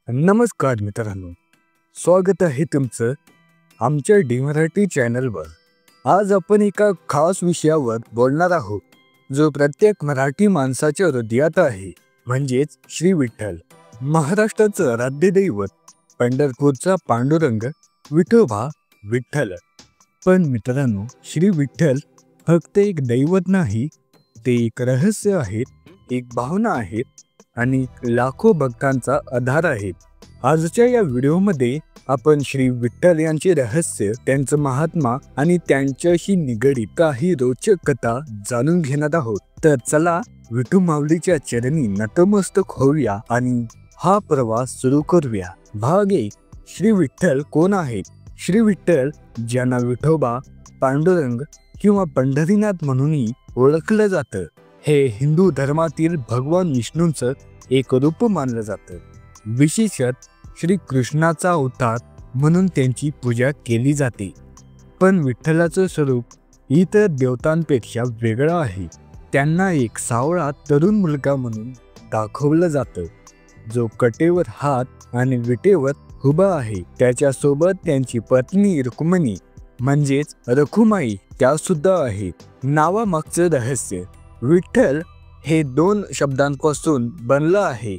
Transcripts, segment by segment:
नमस्कार मित्रांनो, स्वागत आहे तुमचं आमच्या डी मराठी चॅनलवर। आज आपण एका खास विषयावर बोलणार आहोत जो प्रत्येक मराठी माणसाच्या हृदयात आहे, म्हणजेच श्री विठ्ठल। महाराष्ट्राचं आराध्य दैवत, पंढरपूरचा पांडुरंग, विठोबा, विठ्ठल। पण मित्रांनो, श्री विठ्ठल फक्त एक दैवत नाही, ते एक रहस्य आहे, एक भावना आहे आणि लाखो भक्तांचा आधार आहे। आजच्या या व्हिडिओमध्ये आपण श्री विठ्ठल यांचे रहस्य, त्यांचं महात्मा आणि त्यांच्याशी निगडीत काही रोचक कथा जाणून घेणार आहोत। तर चला विठू माऊलीच्या चरणी नतमस्तक होऊया आणि हा प्रवास सुरू करूया। भाग 1, श्री विठ्ठल कोण आहेत? श्री विठ्ठल, ज्यांना विठोबा, पांडुरंग किंवा पंढरीनाथ म्हणूनही ओळखलं जातं, हे हिंदू धर्मातील भगवान विष्णूंचं एक रूप मानलं जातं। विशेषत श्री कृष्णाचा अवतार म्हणून त्यांची पूजा केली जाते। पण विठ्ठलाचं स्वरूप इतर देवतांपेक्षा वेगळं आहे। त्यांना एक सावळा तरुण मुलगा म्हणून दाखवलं जातं, जो कटेवर हात आणि विटेवर उभा आहे। त्याच्यासोबत त्यांची पत्नी रुक्मिणी म्हणजेच रखुमाई त्या सुद्धा आहेत। नावामागचं रहस्य, विठ्ठल हे 2 शब्दांपासून बनलं आहे।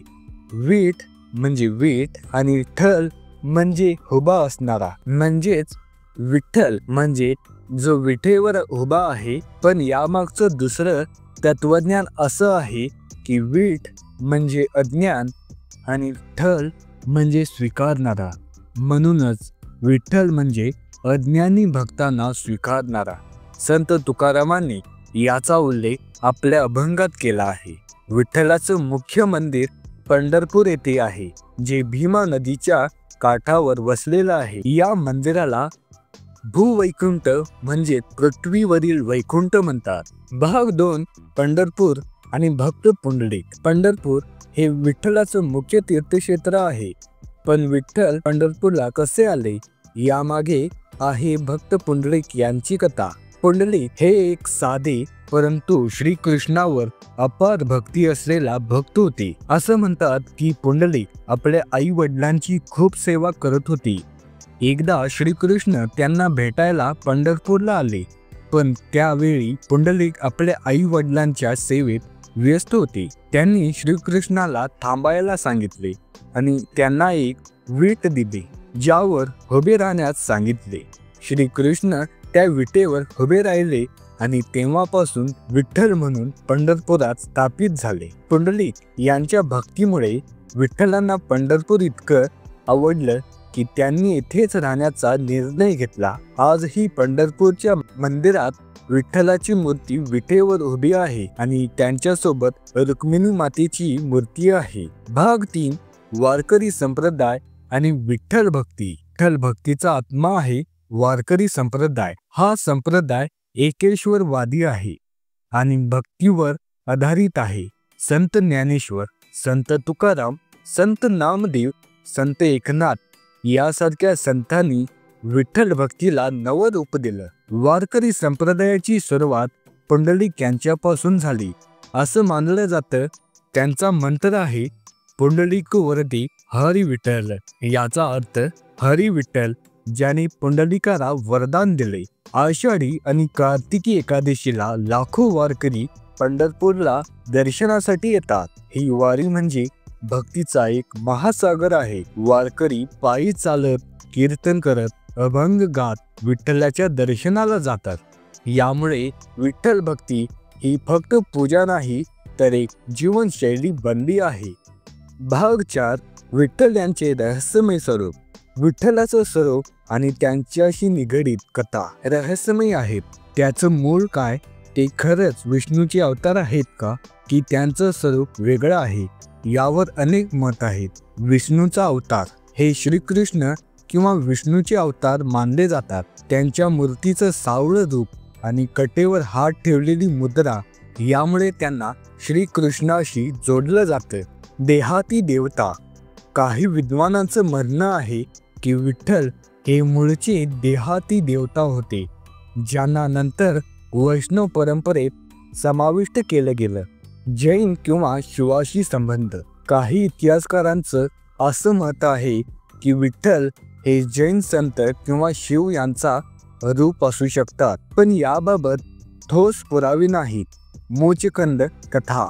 विठ म्हणजे वीट आणि ठल म्हणजे उभा असणारा, म्हणजेच विठ्ठल म्हणजे जो विठेवर उभा आहे। पण यामागचं दुसरं तत्वज्ञान असं आहे की वीट म्हणजे अज्ञान आणि ठल म्हणजे स्वीकारणारा, म्हणूनच विठ्ठल म्हणजे अज्ञानी भक्तांना स्वीकारणारा। संत तुकारामांनी याचा उल्लेख आपल्या अभंगात केला आहे। विठ्ठलाचं मुख्य मंदिर पंढरपूर येथे आहे, जे भीमा नदीच्या काठावर वसलेलं आहे। या मंदिराला भूवैकुंठ म्हणजे पृथ्वीवरील वैकुंठ म्हणतात। भाग 2, पंढरपूर आणि भक्त पुंडलिक। पंढरपूर हे विठ्ठलाचं मुख्य तीर्थक्षेत्र आहे, पण विठ्ठल पंढरपूरला कसे आले यामागे आहे भक्त पुंडलिक यांची कथा। पुंडलिक हे एक साधे परंतु श्रीकृष्णावर अपार भक्ती असलेला भक्त होते। असं म्हणतात की पुंडलिक आपल्या आई वडिलांची खूप सेवा करत होती। एकदा श्रीकृष्ण त्यांना भेटायला पंढरपूरला आले, पण त्यावेळी पुंडलिक आपल्या आई वडिलांच्या सेवेत व्यस्त होते। त्यांनी श्रीकृष्णाला थांबायला सांगितले आणि त्यांना एक वीट दिली, ज्यावर उभे राहण्यास सांगितले। श्रीकृष्ण त्या विटेवर उभे राहिले आणि तेव्हापासून विठ्ठल म्हणून पंढरपुरात स्थापित झाले। पुंडलिक यांच्या भक्तीमुळे विठ्ठलांना पंढरपूर इतकं आवडलं की त्यांनी येथेच राहण्याचा निर्णय घेतला। आजही पंढरपूरच्या मंदिरात विठ्ठलाची मूर्ती विटेवर उभी आहे आणि त्यांच्यासोबत रुक्मिणी मातेची मूर्ती आहे। भाग 3, वारकरी संप्रदाय आणि विठ्ठल भक्ती। विठ्ठल भक्तीचा आत्मा आहे वारकरी संप्रदाय। हा संप्रदाय एकेश्वरवादी आहे आणि भक्तीवर आधारित आहे। संत ज्ञानेश्वर, संत तुकाराम, संत नामदेव, संत एकनाथ यासारख्या संतांनी विठ्ठल भक्तीला नवं रूप दिलं। वारकरी संप्रदायाची सुरुवात पुंडलिक यांच्यापासून झाली असं मानलं जातं। त्यांचा मंत्र आहे पुंडलिक वरदी हरी विठ्ठल। याचा अर्थ हरी विठ्ठल, ज्याने पुंडलिकाला वरदान दिले। आषाढी आणि कार्तिकी एकादशीला लाखो वारकरी पंढरपूरला दर्शनासाठी येतात। ही वारी म्हणजे भक्तीचा एक महासागर आहे। वारकरी पायी चालत, कीर्तन करत, अभंग गात विठ्ठलाच्या दर्शनाला जातात। यामुळे विठ्ठल भक्ती ही फक्त पूजा नाही, तर एक जीवनशैली बनली आहे। भाग 4, विठ्ठल यांचे रहस्यमय स्वरूप। विठ्ठलाचं स्वरूप आणि त्यांच्याशी निगडीत कथा रहस्यमय आहेत। त्याचं मूळ काय, ते खरंच विष्णूचे अवतार आहेत का, की त्यांचं स्वरूप वेगळं आहे, यावर अनेक मत आहेत। विष्णूचा अवतार हे श्रीकृष्ण किंवा विष्णूचे अवतार मानले जातात। त्यांच्या मूर्तीचं सावळं रूप आणि कटेवर हात ठेवलेली मुद्रा यामुळे त्यांना श्रीकृष्णाशी जोडलं जातं। देहाती देवता, काही विद्वानांचं म्हणणं आहे की विठ्ठल हे मूळचे देहाती देवता होते, ज्यांना नंतर वैष्णव परंपरेत समाविष्ट केलं गेलं। जैन किंवा शिवाशी संबंध, काही इतिहासकारांचं असं मत आहे की विठ्ठल हे जैन संत किंवा शिव यांचा रूप असू शकतात, पण याबाबत ठोस पुरावे नाहीत. मुचकंद कथा.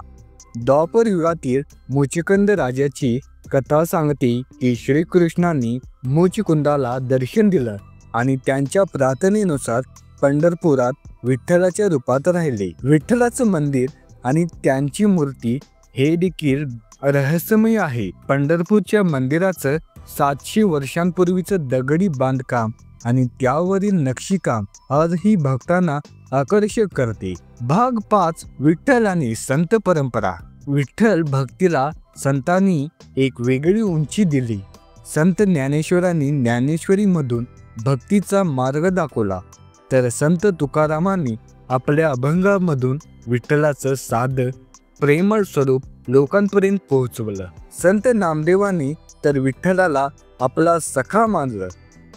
द्वापर युगातील मुचकंद राजाची कथा सांगते की श्रीकृष्णांनी मुचकुंदाला दर्शन दिलं आणि त्यांच्या प्रार्थनेनुसार पंढरपुरात विठ्ठलाच्या रूपात राहिले. विठ्ठलाचं मंदिर आणि त्यांची मूर्ती हे देखील रहस्यमय आहे. पंढरपूरच्या मंदिराचं 700 वर्षांपूर्वीचं दगडी बांधकाम आणि त्यावरील नक्षीकाम आजही भक्तांना आकर्षक करते. भाग 5. विठ्ठल आणि संत परंपरा. विठ्ठल भक्तीला संतांनी एक वेगळी उंची दिली. संत ज्ञानेश्वरांनी ज्ञानेश्वरीमधून भक्तीचा मार्ग दाखवला, तर संत तुकारामांनी आपल्या अभंगामधून विठ्ठलाचं साधं प्रेमळ स्वरूप लोकांपर्यंत पोहोचवलं. संत नामदेवांनी तर विठ्ठलाला आपला सखा मानलं.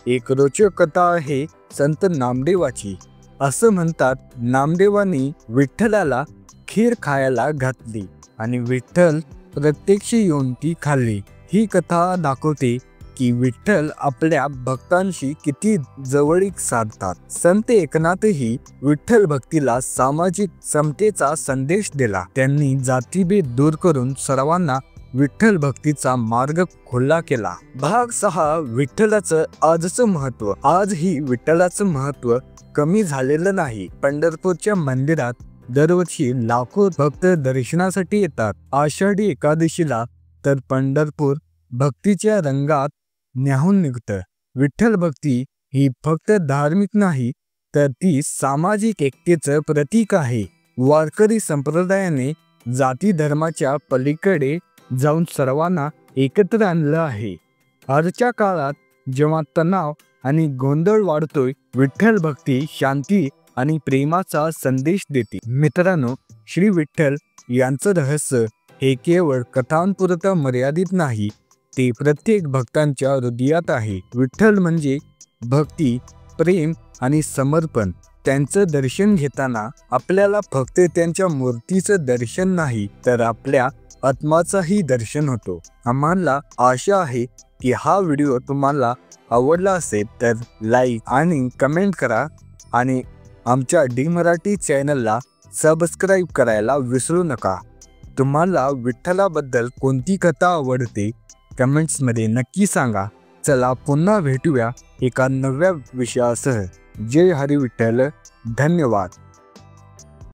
एक रोचक कथा आहे संत नामदेवाची. असं म्हणतात, नामदेवांनी विठ्ठलाला खीर खायला घातली आणि विठ्ठल प्रत्यक्ष येऊन ती खाल्ली. ही कथा दाखवते की विठ्ठल आपल्या भक्तांशी किती जवळीक साधतात. संत एकनाथही विठ्ठल भक्तीला सामाजिक समतेचा संदेश दिला. त्यांनी जातीभेद दूर करून सर्वांना विठ्ठल भक्तीचा मार्ग खुला केला. भाग 6. विठ्ठलाचं आजचं महत्त्व. आजही विठ्ठलाचं महत्त्व कमी झालेलं नाही. पंढरपूरच्या मंदिरात दरवर्षी लाखो भक्त दर्शनासाठी येतात. आषाढी एकादशीला तर पंढरपूर भक्तीच्या रंगात न्हाऊन निघतं. विठ्ठल भक्ती ही फक्त धार्मिक नाही, तर ती सामाजिक एकतेचं प्रतीक आहे. वारकरी संप्रदायाने जाती धर्माच्या पलीकडे जाऊन सर्वांना एकत्र आणलं आहे. आजच्या काळात जेव्हा तणाव आणि गोंधळ वाढतोय, विठ्ठल भक्ती शांती आणि प्रेमाचा संदेश देते. मित्रांनो, श्री विठ्ठल यांचं रहस्य हे केवळ कथांपुरतं मर्यादित नाही, ते प्रत्येक भक्तांच्या हृदयात आहे. विठ्ठल म्हणजे भक्ती, प्रेम आणि समर्पण. त्यांचं दर्शन घेताना आपल्याला फक्त त्यांच्या मूर्तीचं दर्शन नाही, तर आपल्या आत्माचाही दर्शन होतो. आम्हाला आशा आहे की हा व्हिडिओ तुम्हाला आवडला असेल तर लाईक आणि कमेंट करा आणि आमच्या डी मराठी चॅनलला सबस्क्राईब करायला विसरू नका. तुम्हाला विठ्ठलाबद्दल कोणती कथा आवडते कमेंट्समध्ये नक्की सांगा. चला पुन्हा भेटूया एका नव्या विषयासह. जय हरी विठ्ठल. धन्यवाद.